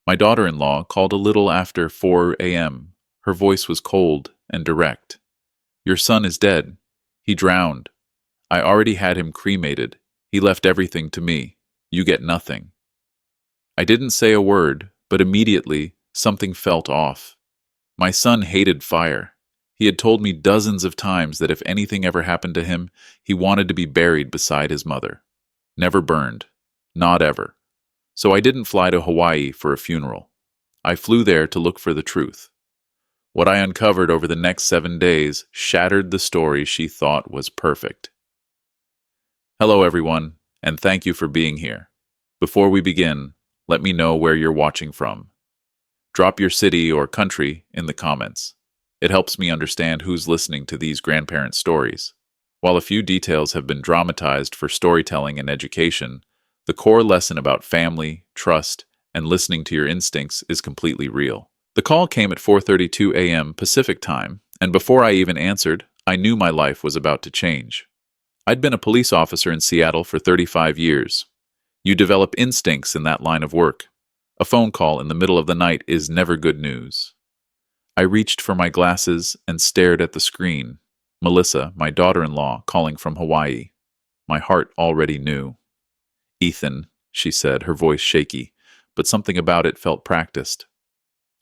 My daughter-in-law called a little after 4 a.m. Her voice was cold and direct. Your son is dead. He drowned. I already had him cremated. He left everything to me. You get nothing. I didn't say a word, but immediately something felt off. My son hated fire. He had told me dozens of times that if anything ever happened to him, he wanted to be buried beside his mother. Never burned. Not ever. So I didn't fly to Hawaii for a funeral. I flew there to look for the truth. What I uncovered over the next 7 days shattered the story she thought was perfect. Hello everyone, and thank you for being here. Before we begin, let me know where you're watching from. Drop your city or country in the comments. It helps me understand who's listening to these grandparent stories. While a few details have been dramatized for storytelling and education, the core lesson about family, trust, and listening to your instincts is completely real. The call came at 4:32 a.m. Pacific time, and before I even answered, I knew my life was about to change. I'd been a police officer in Seattle for 35 years. You develop instincts in that line of work. A phone call in the middle of the night is never good news. I reached for my glasses and stared at the screen. Melissa, my daughter-in-law, calling from Hawaii. My heart already knew. Ethan, she said, her voice shaky, but something about it felt practiced.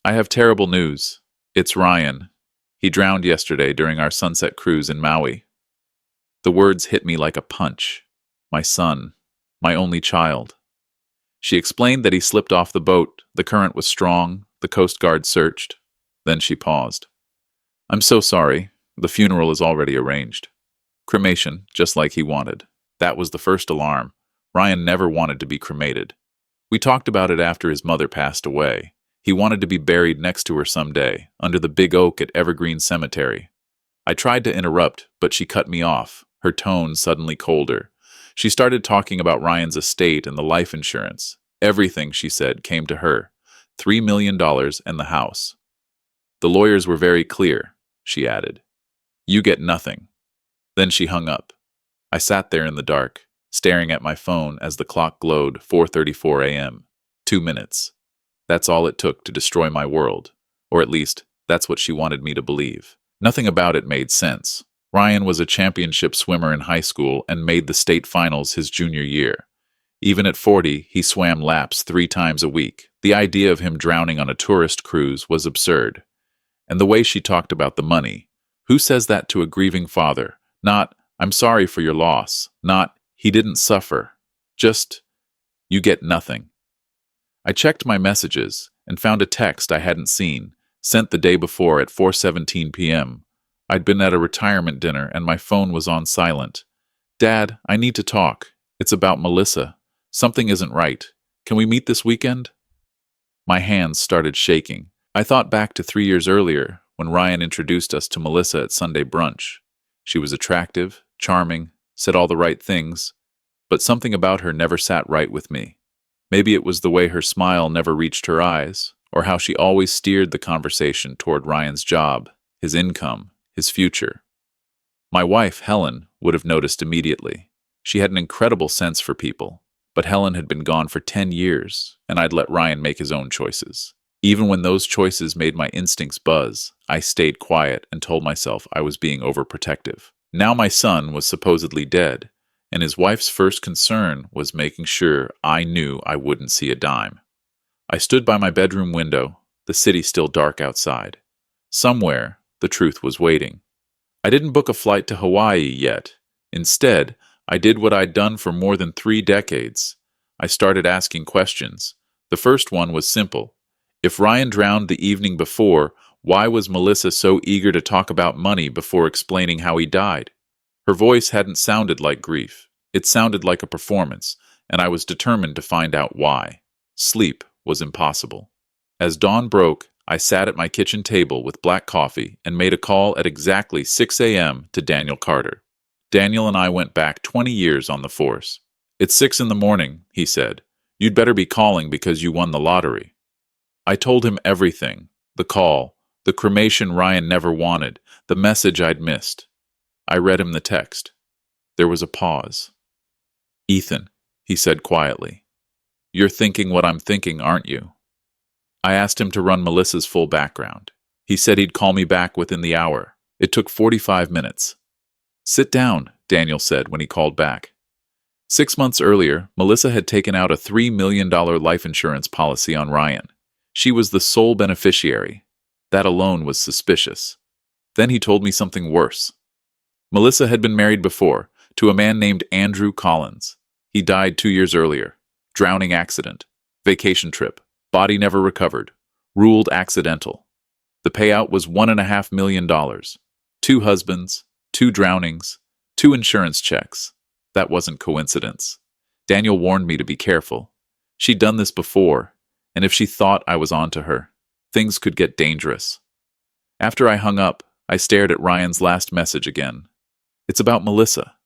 I have terrible news. It's Ryan. He drowned yesterday during our sunset cruise in Maui. The words hit me like a punch. My son. My only child. She explained that he slipped off the boat. The current was strong. The Coast Guard searched. Then she paused. I'm so sorry. The funeral is already arranged. Cremation, just like he wanted. That was the first alarm. Ryan never wanted to be cremated. We talked about it after his mother passed away. He wanted to be buried next to her someday, under the big oak at Evergreen Cemetery. I tried to interrupt, but she cut me off, her tone suddenly colder. She started talking about Ryan's estate and the life insurance. Everything, she said, came to her. $3 million and the house. The lawyers were very clear, she added. You get nothing. Then she hung up. I sat there in the dark, staring at my phone as the clock glowed 4:34 a.m. 2 minutes. That's all it took to destroy my world. Or at least, that's what she wanted me to believe. Nothing about it made sense. Ryan was a championship swimmer in high school and made the state finals his junior year. Even at 40, he swam laps 3 times a week. The idea of him drowning on a tourist cruise was absurd. And the way she talked about the money. Who says that to a grieving father? Not, I'm sorry for your loss. Not, he didn't suffer. Just, you get nothing. I checked my messages and found a text I hadn't seen, sent the day before at 4:17 p.m. I'd been at a retirement dinner and my phone was on silent. Dad, I need to talk. It's about Melissa. Something isn't right. Can we meet this weekend? My hands started shaking. I thought back to 3 years earlier, when Ryan introduced us to Melissa at Sunday brunch. She was attractive, charming, said all the right things, but something about her never sat right with me. Maybe it was the way her smile never reached her eyes, or how she always steered the conversation toward Ryan's job, his income, his future. My wife, Helen, would have noticed immediately. She had an incredible sense for people, but Helen had been gone for 10 years, and I'd let Ryan make his own choices. Even when those choices made my instincts buzz, I stayed quiet and told myself I was being overprotective. Now my son was supposedly dead, and his wife's first concern was making sure I knew I wouldn't see a dime. I stood by my bedroom window, the city still dark outside. Somewhere, the truth was waiting. I didn't book a flight to Hawaii yet. Instead, I did what I'd done for more than 3 decades. I started asking questions. The first one was simple. If Ryan drowned the evening before, why was Melissa so eager to talk about money before explaining how he died? Her voice hadn't sounded like grief. It sounded like a performance, and I was determined to find out why. Sleep was impossible. As dawn broke, I sat at my kitchen table with black coffee and made a call at exactly 6 a.m. to Daniel Carter. Daniel and I went back 20 years on the force. It's 6 in the morning, he said. You'd better be calling because you won the lottery. I told him everything. The call, the cremation Ryan never wanted, the message I'd missed. I read him the text. There was a pause. Ethan, he said quietly. You're thinking what I'm thinking, aren't you? I asked him to run Melissa's full background. He said he'd call me back within the hour. It took 45 minutes. Sit down, Daniel said when he called back. 6 months earlier, Melissa had taken out a $3 million life insurance policy on Ryan. She was the sole beneficiary. That alone was suspicious. Then he told me something worse. Melissa had been married before, to a man named Andrew Collins. He died 2 years earlier. Drowning accident. Vacation trip. Body never recovered. Ruled accidental. The payout was $1.5 million. 2 husbands, 2 drownings, 2 insurance checks. That wasn't coincidence. Daniel warned me to be careful. She'd done this before, and if she thought I was onto her, things could get dangerous. After I hung up, I stared at Ryan's last message again. It's about Melissa.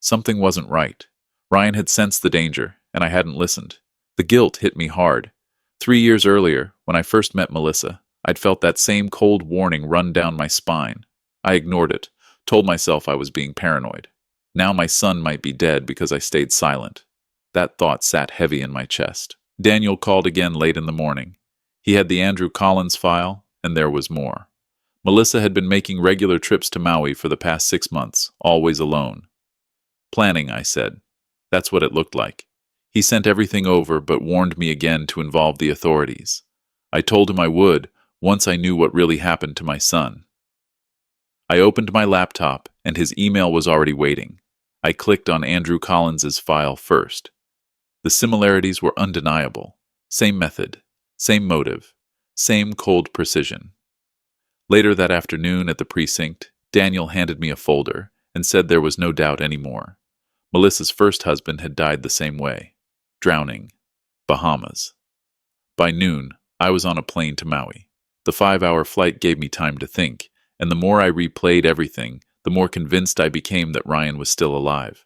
Something wasn't right. Ryan had sensed the danger, and I hadn't listened. The guilt hit me hard. 3 years earlier, when I first met Melissa, I'd felt that same cold warning run down my spine. I ignored it, told myself I was being paranoid. Now my son might be dead because I stayed silent. That thought sat heavy in my chest. Daniel called again late in the morning. He had the Andrew Collins file, and there was more. Melissa had been making regular trips to Maui for the past 6 months, always alone. Planning, I said. That's what it looked like. He sent everything over but warned me again to involve the authorities. I told him I would, once I knew what really happened to my son. I opened my laptop, and his email was already waiting. I clicked on Andrew Collins's file first. The similarities were undeniable. Same method, same motive, same cold precision. Later that afternoon at the precinct, Daniel handed me a folder and said there was no doubt anymore. Melissa's first husband had died the same way. Drowning. Bahamas. By noon, I was on a plane to Maui. The 5-hour flight gave me time to think, and the more I replayed everything, the more convinced I became that Ryan was still alive.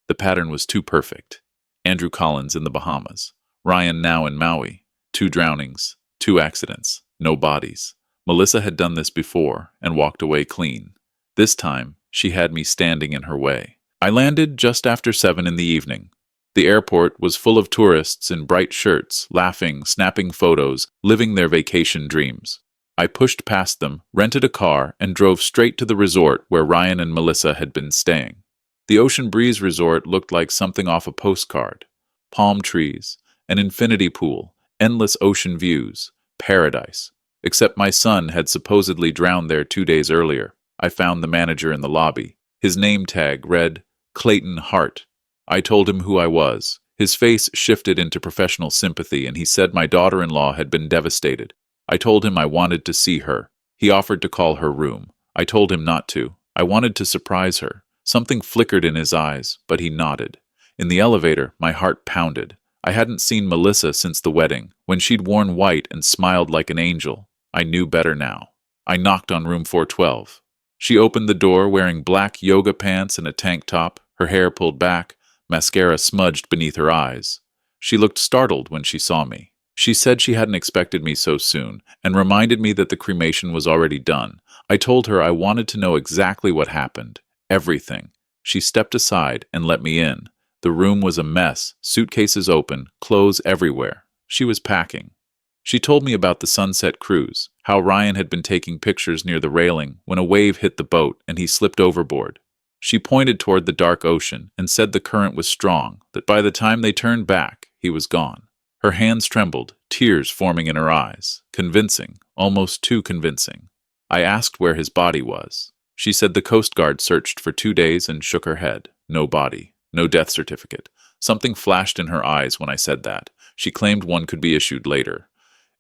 The pattern was too perfect. Andrew Collins in the Bahamas. Ryan now in Maui. 2 drownings. 2 accidents. No bodies. Melissa had done this before and walked away clean. This time, she had me standing in her way. I landed just after 7 in the evening. The airport was full of tourists in bright shirts, laughing, snapping photos, living their vacation dreams. I pushed past them, rented a car, and drove straight to the resort where Ryan and Melissa had been staying. The Ocean Breeze Resort looked like something off a postcard. Palm trees, an infinity pool, endless ocean views, paradise. Except my son had supposedly drowned there 2 days earlier. I found the manager in the lobby. His name tag read, Clayton Hart. I told him who I was. His face shifted into professional sympathy, and he said my daughter-in-law had been devastated. I told him I wanted to see her. He offered to call her room. I told him not to. I wanted to surprise her. Something flickered in his eyes, but he nodded. In the elevator, my heart pounded. I hadn't seen Melissa since the wedding, when she'd worn white and smiled like an angel. I knew better now. I knocked on room 412. She opened the door wearing black yoga pants and a tank top, her hair pulled back, mascara smudged beneath her eyes. She looked startled when she saw me. She said she hadn't expected me so soon, and reminded me that the cremation was already done. I told her I wanted to know exactly what happened. Everything. She stepped aside and let me in. The room was a mess, suitcases open, clothes everywhere. She was packing. She told me about the sunset cruise, how Ryan had been taking pictures near the railing when a wave hit the boat and he slipped overboard. She pointed toward the dark ocean and said the current was strong, that by the time they turned back, he was gone. Her hands trembled, tears forming in her eyes. Convincing, almost too convincing. I asked where his body was. She said the Coast Guard searched for 2 days and shook her head. No body. No death certificate. Something flashed in her eyes when I said that. She claimed one could be issued later.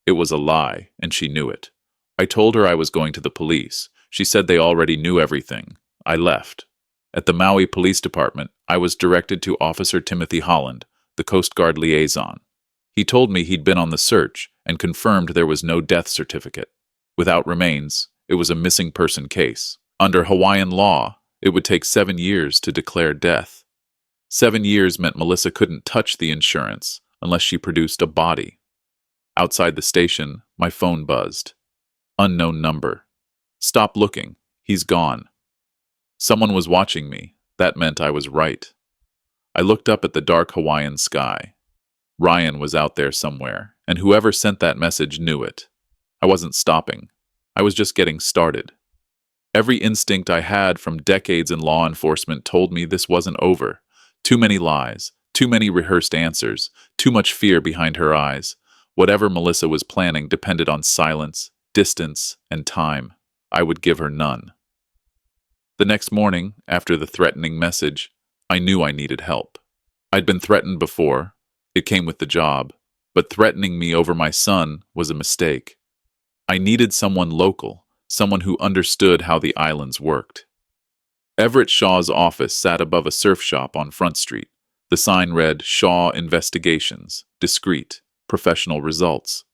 It was a lie, and she knew it. I told her I was going to the police. She said they already knew everything. I left. At the Maui Police Department, I was directed to Officer Timothy Holland, the Coast Guard liaison. He told me he'd been on the search and confirmed there was no death certificate. Without remains, it was a missing person case. Under Hawaiian law, it would take 7 years to declare death. 7 years meant Melissa couldn't touch the insurance unless she produced a body. Outside the station, my phone buzzed. Unknown number. Stop looking. He's gone. Someone was watching me. That meant I was right. I looked up at the dark Hawaiian sky. Ryan was out there somewhere, and whoever sent that message knew it. I wasn't stopping. I was just getting started. Every instinct I had from decades in law enforcement told me this wasn't over. Too many lies, too many rehearsed answers, too much fear behind her eyes. Whatever Melissa was planning depended on silence, distance, and time. I would give her none. The next morning, after the threatening message, I knew I needed help. I'd been threatened before. It came with the job. But threatening me over my son was a mistake. I needed someone local, someone who understood how the islands worked. Everett Shaw's office sat above a surf shop on Front Street. The sign read, Shaw Investigations, Discreet, Professional Results.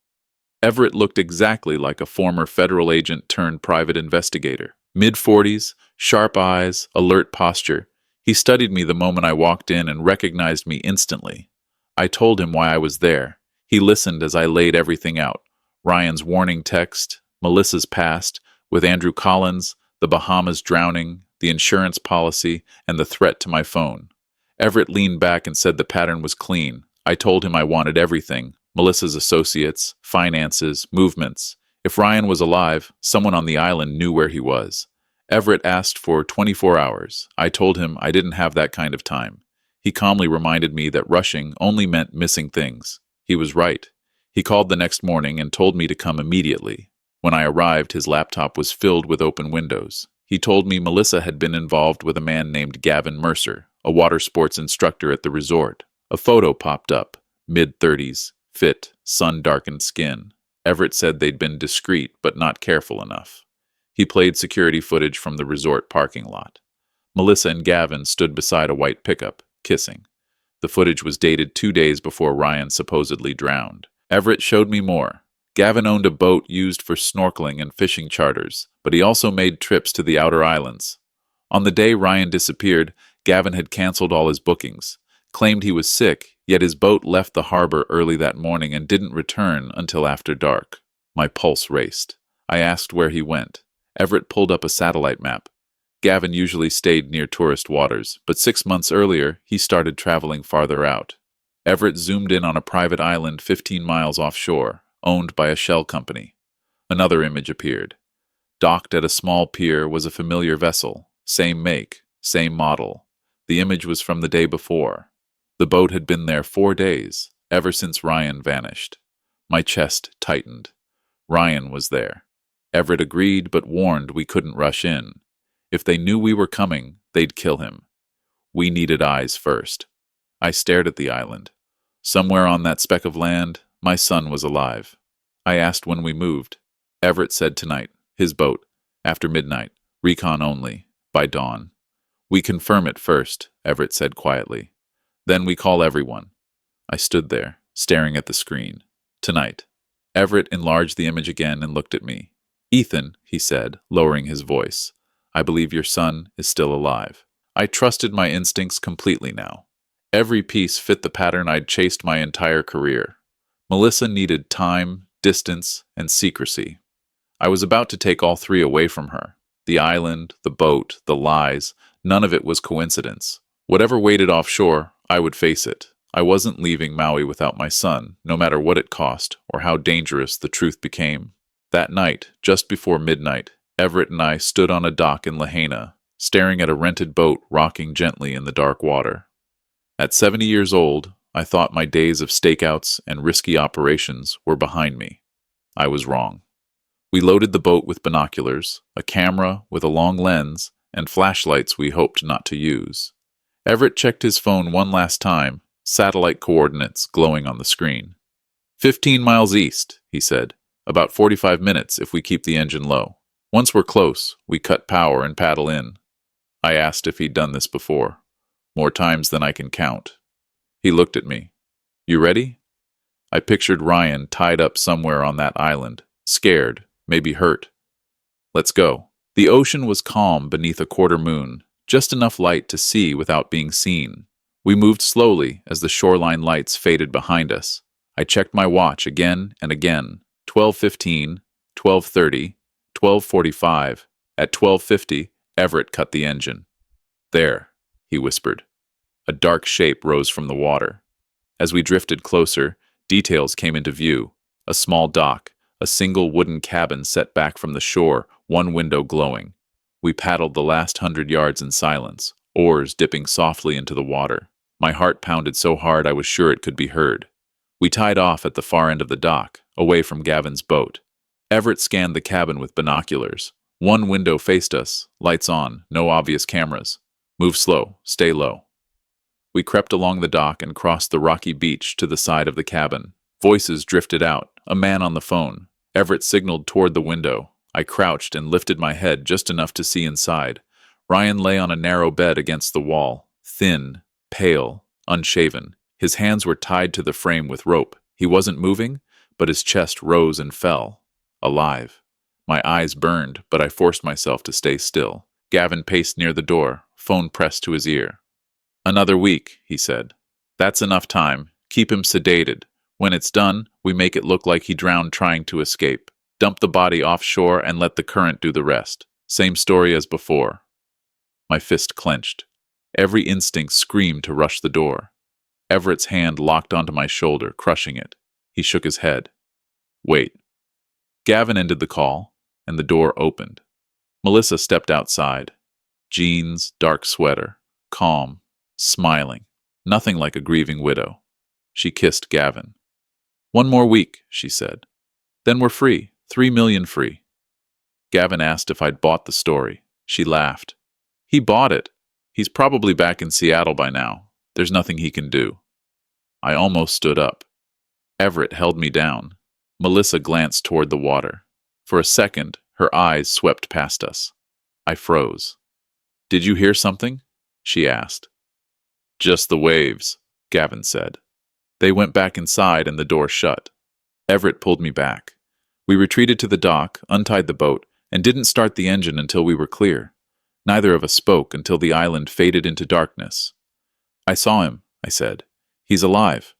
Everett looked exactly like a former federal agent turned private investigator. Mid-40s, sharp eyes, alert posture. He studied me the moment I walked in and recognized me instantly. I told him why I was there. He listened as I laid everything out. Ryan's warning text, Melissa's past, with Andrew Collins, the Bahamas drowning, the insurance policy, and the threat to my phone. Everett leaned back and said the pattern was clean. I told him I wanted everything. Melissa's associates, finances, movements. If Ryan was alive, someone on the island knew where he was. Everett asked for 24 hours. I told him I didn't have that kind of time. He calmly reminded me that rushing only meant missing things. He was right. He called the next morning and told me to come immediately. When I arrived, his laptop was filled with open windows. He told me Melissa had been involved with a man named Gavin Mercer, a water sports instructor at the resort. A photo popped up, mid-30s, fit, sun-darkened skin. Everett said they'd been discreet but not careful enough. He played security footage from the resort parking lot. Melissa and Gavin stood beside a white pickup, kissing. The footage was dated 2 days before Ryan supposedly drowned. Everett showed me more. Gavin owned a boat used for snorkeling and fishing charters, but he also made trips to the outer islands. On the day Ryan disappeared, Gavin had canceled all his bookings, claimed he was sick, yet his boat left the harbor early that morning and didn't return until after dark. My pulse raced. I asked where he went. Everett pulled up a satellite map. Gavin usually stayed near tourist waters, but 6 months earlier, he started traveling farther out. Everett zoomed in on a private island 15 miles offshore, owned by a shell company. Another image appeared. Docked at a small pier was a familiar vessel, same make, same model. The image was from the day before. The boat had been there 4 days, ever since Ryan vanished. My chest tightened. Ryan was there. Everett agreed but warned we couldn't rush in. If they knew we were coming, they'd kill him. We needed eyes first. I stared at the island. Somewhere on that speck of land, my son was alive. I asked when we moved. Everett said tonight, his boat, after midnight, recon only, by dawn. We confirm it first, Everett said quietly. Then we call everyone. I stood there, staring at the screen. Tonight. Everett enlarged the image again and looked at me. Ethan, he said, lowering his voice, I believe your son is still alive. I trusted my instincts completely now. Every piece fit the pattern I'd chased my entire career. Melissa needed time, distance, and secrecy. I was about to take all three away from her. The island, the boat, the lies, none of it was coincidence. Whatever waited offshore, I would face it. I wasn't leaving Maui without my son, no matter what it cost or how dangerous the truth became. That night, just before midnight, Everett and I stood on a dock in Lahaina, staring at a rented boat rocking gently in the dark water. At 70 years old, I thought my days of stakeouts and risky operations were behind me. I was wrong. We loaded the boat with binoculars, a camera with a long lens, and flashlights we hoped not to use. Everett checked his phone one last time, satellite coordinates glowing on the screen. 15 miles east, he said. About 45 minutes if we keep the engine low. Once we're close, we cut power and paddle in. I asked if he'd done this before. More times than I can count. He looked at me. You ready? I pictured Ryan tied up somewhere on that island, scared, maybe hurt. Let's go. The ocean was calm beneath a quarter moon, just enough light to see without being seen. We moved slowly as the shoreline lights faded behind us. I checked my watch again and again. 12:15, 12:30, 12:45. At 12:50, Everett cut the engine. There, he whispered. A dark shape rose from the water. As we drifted closer, details came into view. A small dock, a single wooden cabin set back from the shore, one window glowing. We paddled the last 100 yards in silence, oars dipping softly into the water. My heart pounded so hard I was sure it could be heard. We tied off at the far end of the dock, away from Gavin's boat. Everett scanned the cabin with binoculars. One window faced us, lights on, no obvious cameras. Move slow, stay low. We crept along the dock and crossed the rocky beach to the side of the cabin. Voices drifted out, a man on the phone. Everett signaled toward the window. I crouched and lifted my head just enough to see inside. Ryan lay on a narrow bed against the wall, thin, pale, unshaven. His hands were tied to the frame with rope. He wasn't moving, but his chest rose and fell. Alive. My eyes burned, but I forced myself to stay still. Gavin paced near the door, phone pressed to his ear. "Another week," he said. "That's enough time. Keep him sedated. When it's done, we make it look like he drowned trying to escape. Dump the body offshore and let the current do the rest. Same story as before." My fist clenched. Every instinct screamed to rush the door. Everett's hand locked onto my shoulder, crushing it. He shook his head. "Wait." Gavin ended the call, and the door opened. Melissa stepped outside. Jeans, dark sweater, calm, smiling. Nothing like a grieving widow. She kissed Gavin. "One more week," she said. "Then we're free. 3 million free." Gavin asked if I'd bought the story. She laughed. "He bought it. He's probably back in Seattle by now. There's nothing he can do." I almost stood up. Everett held me down. Melissa glanced toward the water. For a second, her eyes swept past us. I froze. "Did you hear something?" she asked. "Just the waves," Gavin said. They went back inside and the door shut. Everett pulled me back. We retreated to the dock, untied the boat, and didn't start the engine until we were clear. Neither of us spoke until the island faded into darkness. "I saw him," I said. "He's alive."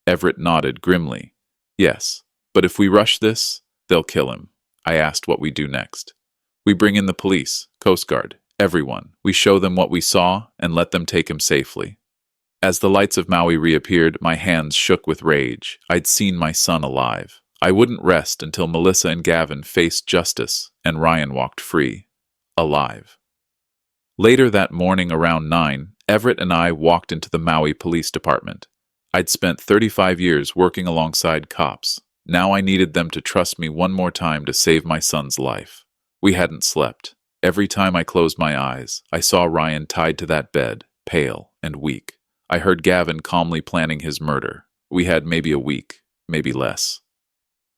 Everett nodded grimly. "Yes, but if we rush this, they'll kill him." I asked what we do next. "We bring in the police, Coast Guard, everyone. We show them what we saw and let them take him safely." As the lights of Maui reappeared, my hands shook with rage. I'd seen my son alive. I wouldn't rest until Melissa and Gavin faced justice and Ryan walked free. Alive. Later that morning around 9, Everett and I walked into the Maui Police Department. I'd spent 35 years working alongside cops. Now I needed them to trust me one more time to save my son's life. We hadn't slept. Every time I closed my eyes, I saw Ryan tied to that bed, pale and weak. I heard Gavin calmly planning his murder. We had maybe a week, maybe less.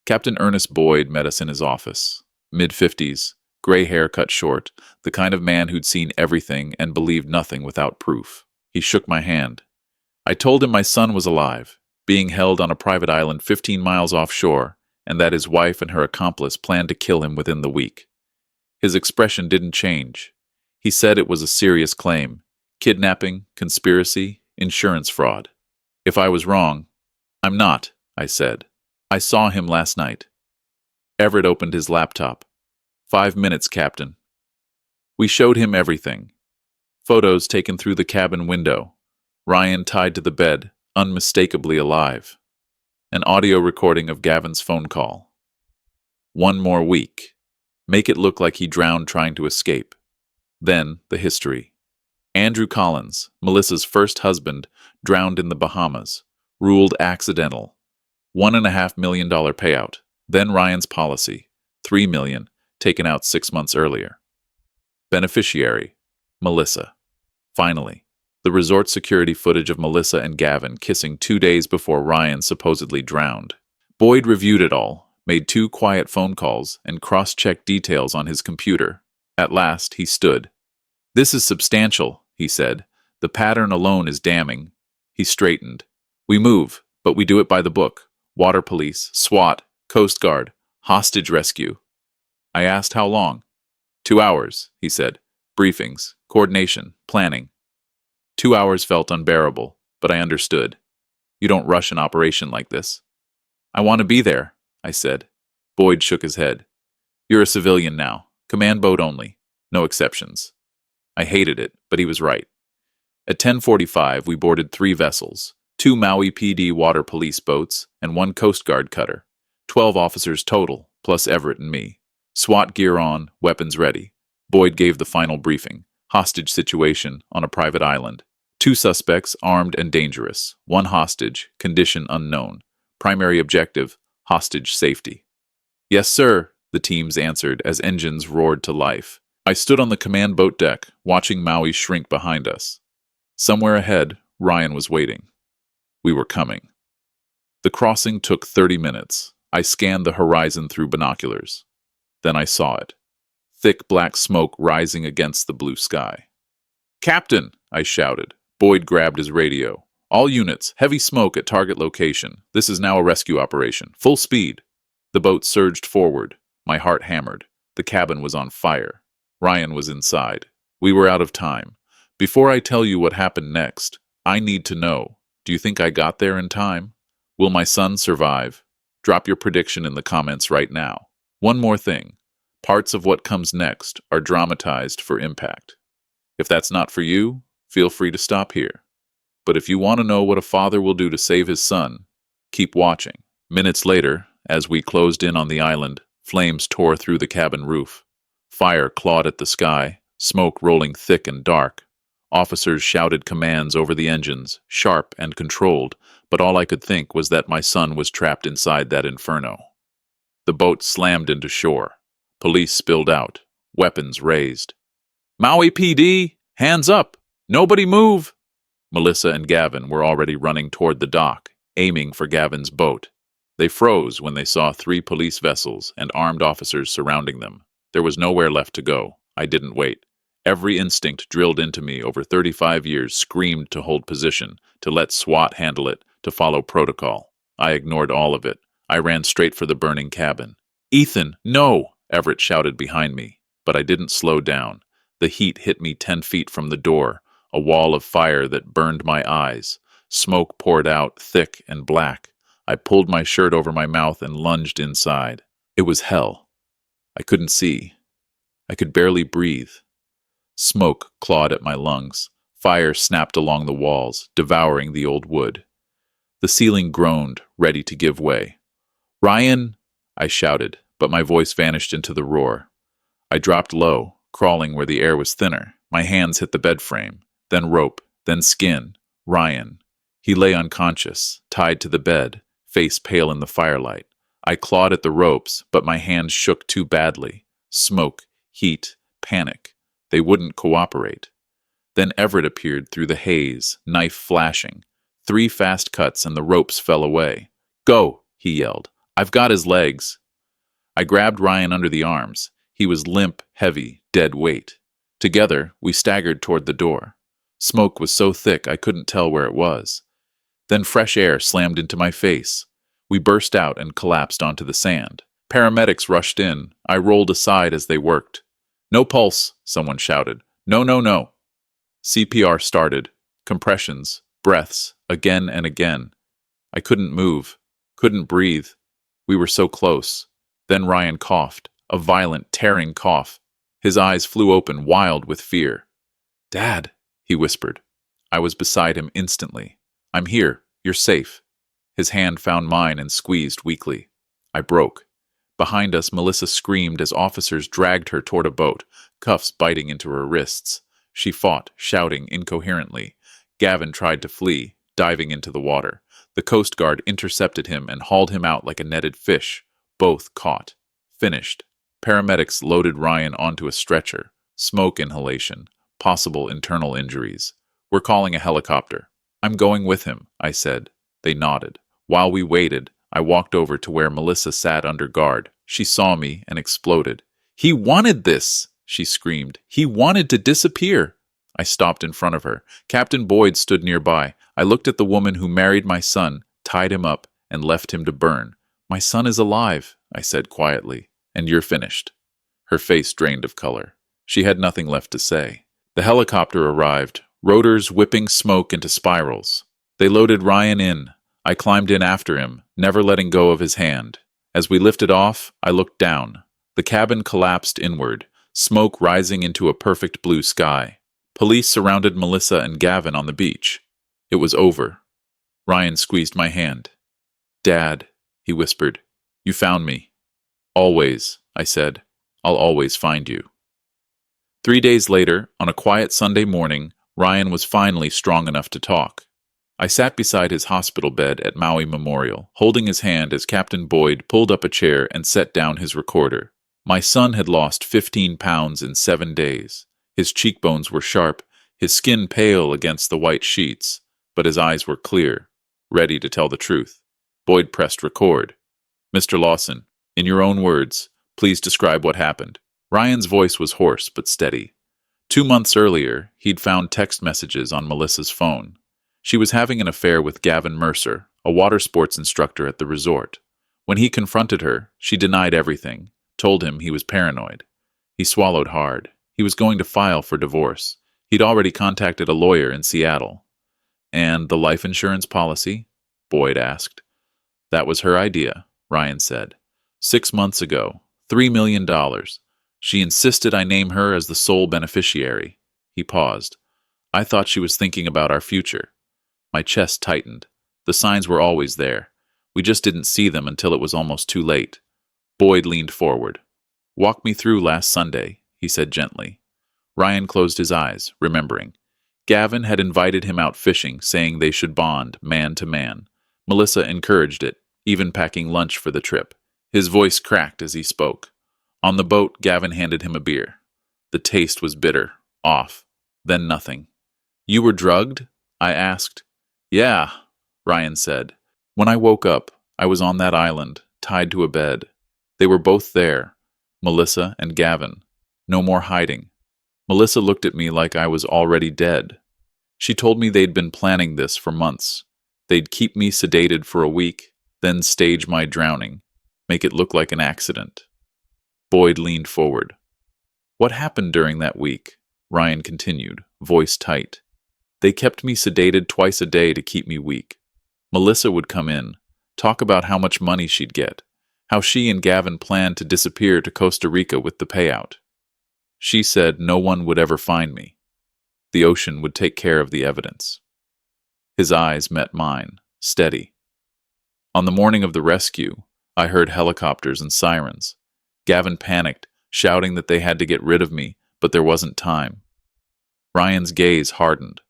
Captain Ernest Boyd met us in his office. Mid-50s, gray hair cut short, the kind of man who'd seen everything and believed nothing without proof. He shook my hand. I told him my son was alive, being held on a private island 15 miles offshore, and that his wife and her accomplice planned to kill him within the week. His expression didn't change. He said it was a serious claim. Kidnapping, conspiracy, insurance fraud. If I was wrong, "I'm not," I said. "I saw him last night." Everett opened his laptop. 5 minutes, Captain." We showed him everything. Photos taken through the cabin window. Ryan tied to the bed, unmistakably alive. An audio recording of Gavin's phone call. 1 more week. Make it look like he drowned trying to escape. Then, the history. Andrew Collins, Melissa's first husband, drowned in the Bahamas. Ruled accidental. $1.5 million payout. Then Ryan's policy. $3 million, taken out 6 months earlier. Beneficiary. Melissa. Finally, the resort security footage of Melissa and Gavin kissing 2 days before Ryan supposedly drowned. Boyd reviewed it all, made 2 quiet phone calls, and cross-checked details on his computer. At last, he stood. "This is substantial," he said. "The pattern alone is damning." He straightened. "We move, but we do it by the book. Water police, SWAT, Coast Guard, hostage rescue." I asked how long. 2 hours, he said. Briefings, coordination, planning. 2 hours felt unbearable, but I understood. You don't rush an operation like this. "I want to be there," I said. Boyd shook his head. "You're a civilian now. Command boat only. No exceptions." I hated it, but he was right. At 10:45, we boarded 3 vessels. 2 Maui PD water police boats, and 1 Coast Guard cutter. 12 officers total, plus Everett and me. SWAT gear on, weapons ready. Boyd gave the final briefing. Hostage situation on a private island. 2 suspects armed and dangerous. 1 hostage, condition unknown. Primary objective, hostage safety. Yes, sir, the teams answered as engines roared to life. I stood on the command boat deck, watching Maui shrink behind us. Somewhere ahead, Ryan was waiting. We were coming. The crossing took 30 minutes. I scanned the horizon through binoculars. Then I saw it. Thick black smoke rising against the blue sky. "Captain!" I shouted. Boyd grabbed his radio. "All units, heavy smoke at target location. This is now a rescue operation. Full speed." The boat surged forward. My heart hammered. The cabin was on fire. Ryan was inside. We were out of time. Before I tell you what happened next, I need to know, do you think I got there in time? Will my son survive? Drop your prediction in the comments right now. One more thing. Parts of what comes next are dramatized for impact. If that's not for you, feel free to stop here. But if you want to know what a father will do to save his son, keep watching. Minutes later, as we closed in on the island, flames tore through the cabin roof. Fire clawed at the sky, smoke rolling thick and dark. Officers shouted commands over the engines, sharp and controlled, but all I could think was that my son was trapped inside that inferno. The boat slammed into shore. Police spilled out, weapons raised. "Maui PD, hands up! Nobody move!" Melissa and Gavin were already running toward the dock, aiming for Gavin's boat. They froze when they saw 3 police vessels and armed officers surrounding them. There was nowhere left to go. I didn't wait. Every instinct drilled into me over 35 years screamed to hold position, to let SWAT handle it, to follow protocol. I ignored all of it. I ran straight for the burning cabin. "Ethan, no!" Everett shouted behind me, but I didn't slow down. The heat hit me 10 feet from the door, a wall of fire that burned my eyes. Smoke poured out, thick and black. I pulled my shirt over my mouth and lunged inside. It was hell. I couldn't see. I could barely breathe. Smoke clawed at my lungs. Fire snapped along the walls, devouring the old wood. The ceiling groaned, ready to give way. "Ryan!" I shouted, but my voice vanished into the roar. I dropped low, crawling where the air was thinner. My hands hit the bed frame, then rope, then skin. Ryan. He lay unconscious, tied to the bed, face pale in the firelight. I clawed at the ropes, but my hands shook too badly. Smoke, heat, panic. They wouldn't cooperate. Then Everett appeared through the haze, knife flashing. 3 fast cuts and the ropes fell away. "Go!" he yelled. "I've got his legs." I grabbed Ryan under the arms. He was limp, heavy, dead weight. Together, we staggered toward the door. Smoke was so thick I couldn't tell where it was. Then fresh air slammed into my face. We burst out and collapsed onto the sand. Paramedics rushed in. I rolled aside as they worked. "No pulse," someone shouted. "No, no, no." CPR started. Compressions, breaths, again and again. I couldn't move, couldn't breathe. We were so close. Then Ryan coughed, a violent, tearing cough. His eyes flew open, wild with fear. "Dad," he whispered. I was beside him instantly. "I'm here. You're safe." His hand found mine and squeezed weakly. I broke. Behind us, Melissa screamed as officers dragged her toward a boat, cuffs biting into her wrists. She fought, shouting incoherently. Gavin tried to flee, diving into the water. The Coast Guard intercepted him and hauled him out like a netted fish. Both caught. Finished. Paramedics loaded Ryan onto a stretcher. Smoke inhalation. Possible internal injuries. "We're calling a helicopter." "I'm going with him," I said. They nodded. While we waited, I walked over to where Melissa sat under guard. She saw me and exploded. "He wanted this!" she screamed. "He wanted to disappear!" I stopped in front of her. Captain Boyd stood nearby. I looked at the woman who married my son, tied him up, and left him to burn. "My son is alive," I said quietly. "And you're finished." Her face drained of color. She had nothing left to say. The helicopter arrived, rotors whipping smoke into spirals. They loaded Ryan in. I climbed in after him, never letting go of his hand. As we lifted off, I looked down. The cabin collapsed inward, smoke rising into a perfect blue sky. Police surrounded Melissa and Gavin on the beach. It was over. Ryan squeezed my hand. Dad, he whispered, you found me. Always, I said. I'll always find you. 3 days later, on a quiet Sunday morning, Ryan was finally strong enough to talk. I sat beside his hospital bed at Maui Memorial, holding his hand as Captain Boyd pulled up a chair and set down his recorder. My son had lost 15 pounds in 7 days. His cheekbones were sharp, his skin pale against the white sheets, but his eyes were clear, ready to tell the truth. Boyd pressed record. Mr. Lawson, in your own words, please describe what happened. Ryan's voice was hoarse but steady. 2 months earlier, he'd found text messages on Melissa's phone. She was having an affair with Gavin Mercer, a water sports instructor at the resort. When he confronted her, she denied everything, told him he was paranoid. He swallowed hard. He was going to file for divorce. He'd already contacted a lawyer in Seattle. And the life insurance policy? Boyd asked. That was her idea, Ryan said. 6 months ago, $3 million. She insisted I name her as the sole beneficiary. He paused. I thought she was thinking about our future. My chest tightened. The signs were always there. We just didn't see them until it was almost too late. Boyd leaned forward. Walk me through last Sunday, he said gently. Ryan closed his eyes, remembering. Gavin had invited him out fishing, saying they should bond, man to man. Melissa encouraged it, even packing lunch for the trip. His voice cracked as he spoke. On the boat, Gavin handed him a beer. The taste was bitter, off, then nothing. You were drugged? I asked. Yeah, Ryan said. When I woke up, I was on that island, tied to a bed. They were both there, Melissa and Gavin. No more hiding. Melissa looked at me like I was already dead. She told me they'd been planning this for months. They'd keep me sedated for a week, then stage my drowning, make it look like an accident. Boyd leaned forward. What happened during that week? Ryan continued, voice tight. They kept me sedated twice a day to keep me weak. Melissa would come in, talk about how much money she'd get, how she and Gavin planned to disappear to Costa Rica with the payout. She said no one would ever find me. The ocean would take care of the evidence. His eyes met mine, steady. On the morning of the rescue, I heard helicopters and sirens. Gavin panicked, shouting that they had to get rid of me, but there wasn't time. Ryan's gaze hardened.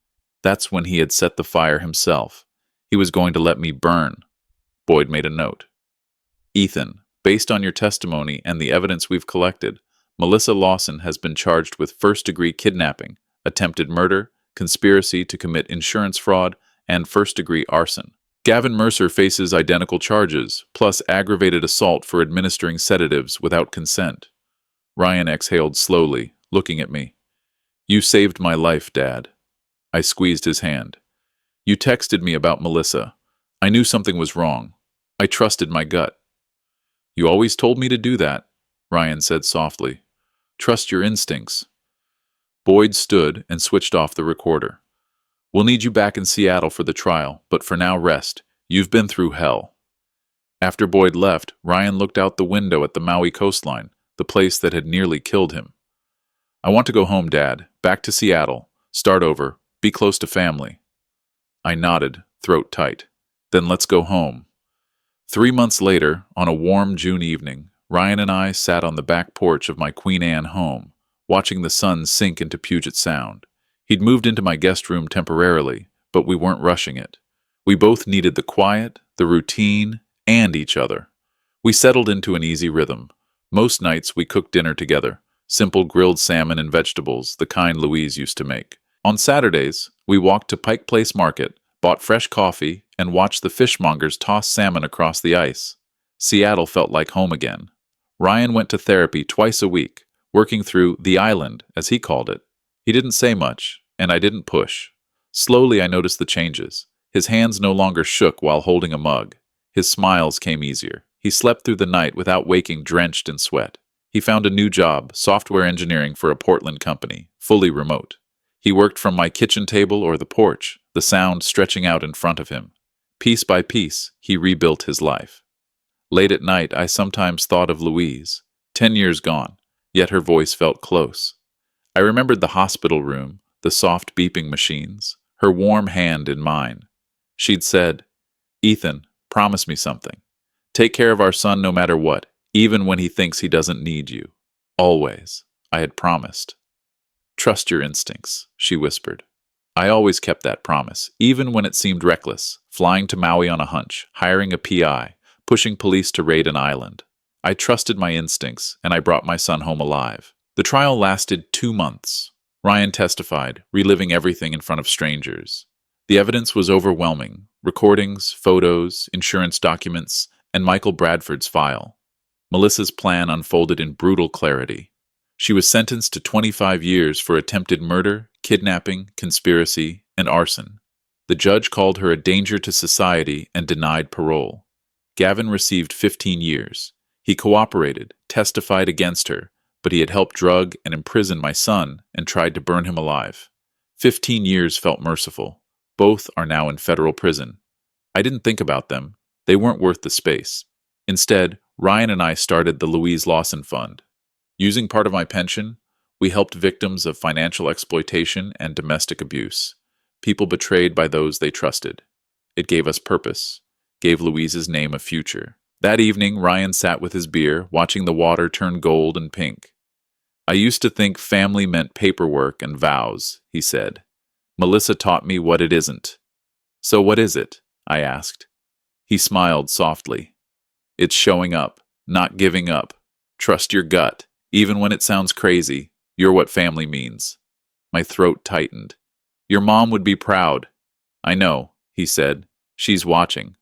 That's when he had set the fire himself. He was going to let me burn. Boyd made a note. Ethan, based on your testimony and the evidence we've collected, Melissa Lawson has been charged with first-degree kidnapping, attempted murder, conspiracy to commit insurance fraud, and first-degree arson. Gavin Mercer faces identical charges, plus aggravated assault for administering sedatives without consent. Ryan exhaled slowly, looking at me. You saved my life, Dad. I squeezed his hand. You texted me about Melissa. I knew something was wrong. I trusted my gut. You always told me to do that, Ryan said softly. Trust your instincts. Boyd stood and switched off the recorder. We'll need you back in Seattle for the trial, but for now rest. You've been through hell. After Boyd left, Ryan looked out the window at the Maui coastline, the place that had nearly killed him. I want to go home, Dad. Back to Seattle. Start over. Be close to family. I nodded, throat tight. Then let's go home. 3 months later, on a warm June evening, Ryan and I sat on the back porch of my Queen Anne home, watching the sun sink into Puget Sound. He'd moved into my guest room temporarily, but we weren't rushing it. We both needed the quiet, the routine, and each other. We settled into an easy rhythm. Most nights we cooked dinner together, simple grilled salmon and vegetables, the kind Louise used to make. On Saturdays, we walked to Pike Place Market, bought fresh coffee, and watched the fishmongers toss salmon across the ice. Seattle felt like home again. Ryan went to therapy twice a week, working through the island, as he called it. He didn't say much, and I didn't push. Slowly I noticed the changes. His hands no longer shook while holding a mug. His smiles came easier. He slept through the night without waking drenched in sweat. He found a new job, software engineering for a Portland company, fully remote. He worked from my kitchen table or the porch, the sound stretching out in front of him. Piece by piece, he rebuilt his life. Late at night, I sometimes thought of Louise, 10 years gone, yet her voice felt close. I remembered the hospital room, the soft beeping machines, her warm hand in mine. She'd said, "Ethan, promise me something. Take care of our son no matter what, even when he thinks he doesn't need you. Always." I had promised. "Trust your instincts," she whispered. I always kept that promise, even when it seemed reckless, flying to Maui on a hunch, hiring a PI, pushing police to raid an island. I trusted my instincts, and I brought my son home alive. The trial lasted 2 months. Ryan testified, reliving everything in front of strangers. The evidence was overwhelming: recordings, photos, insurance documents, and Michael Bradford's file. Melissa's plan unfolded in brutal clarity. She was sentenced to 25 years for attempted murder, kidnapping, conspiracy, and arson. The judge called her a danger to society and denied parole. Gavin received 15 years. He cooperated, testified against her, but he had helped drug and imprison my son and tried to burn him alive. 15 years felt merciful. Both are now in federal prison. I didn't think about them. They weren't worth the space. Instead, Ryan and I started the Louise Lawson Fund. Using part of my pension, we helped victims of financial exploitation and domestic abuse, people betrayed by those they trusted. It gave us purpose, gave Louise's name a future. That evening, Ryan sat with his beer, watching the water turn gold and pink. "I used to think family meant paperwork and vows," he said. "Melissa taught me what it isn't." "So what is it?" I asked. He smiled softly. "It's showing up, not giving up. Trust your gut. Even when it sounds crazy, you're what family means." My throat tightened. "Your mom would be proud." "I know," he said. "She's watching."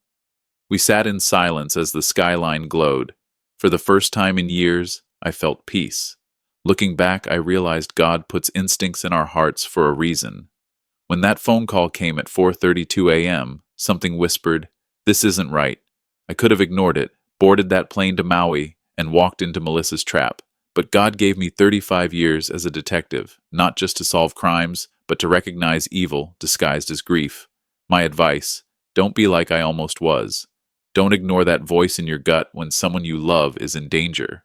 We sat in silence as the skyline glowed. For the first time in years, I felt peace. Looking back, I realized God puts instincts in our hearts for a reason. When that phone call came at 4:32 a.m., something whispered, "This isn't right." I could have ignored it, boarded that plane to Maui, and walked into Melissa's trap. But God gave me 35 years as a detective, not just to solve crimes, but to recognize evil disguised as grief. My advice: don't be like I almost was. Don't ignore that voice in your gut when someone you love is in danger.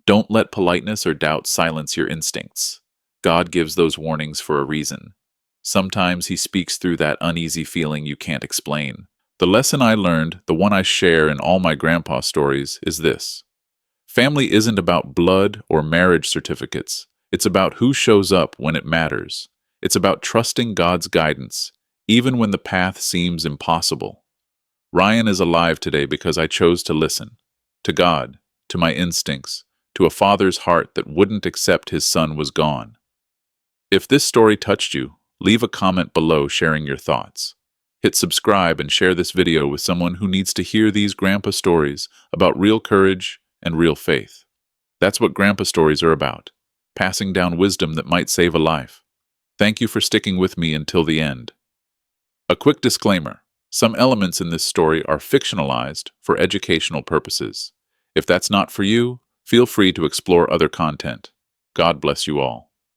Don't let politeness or doubt silence your instincts. God gives those warnings for a reason. Sometimes He speaks through that uneasy feeling you can't explain. The lesson I learned, the one I share in all my grandpa stories, is this: family isn't about blood or marriage certificates. It's about who shows up when it matters. It's about trusting God's guidance, even when the path seems impossible. Ryan is alive today because I chose to listen. To God, to my instincts, to a father's heart that wouldn't accept his son was gone. If this story touched you, leave a comment below sharing your thoughts. Hit subscribe and share this video with someone who needs to hear these grandpa stories about real courage and real faith. That's what grandpa stories are about, passing down wisdom that might save a life. Thank you for sticking with me until the end. A quick disclaimer: some elements in this story are fictionalized for educational purposes. If that's not for you, feel free to explore other content. God bless you all.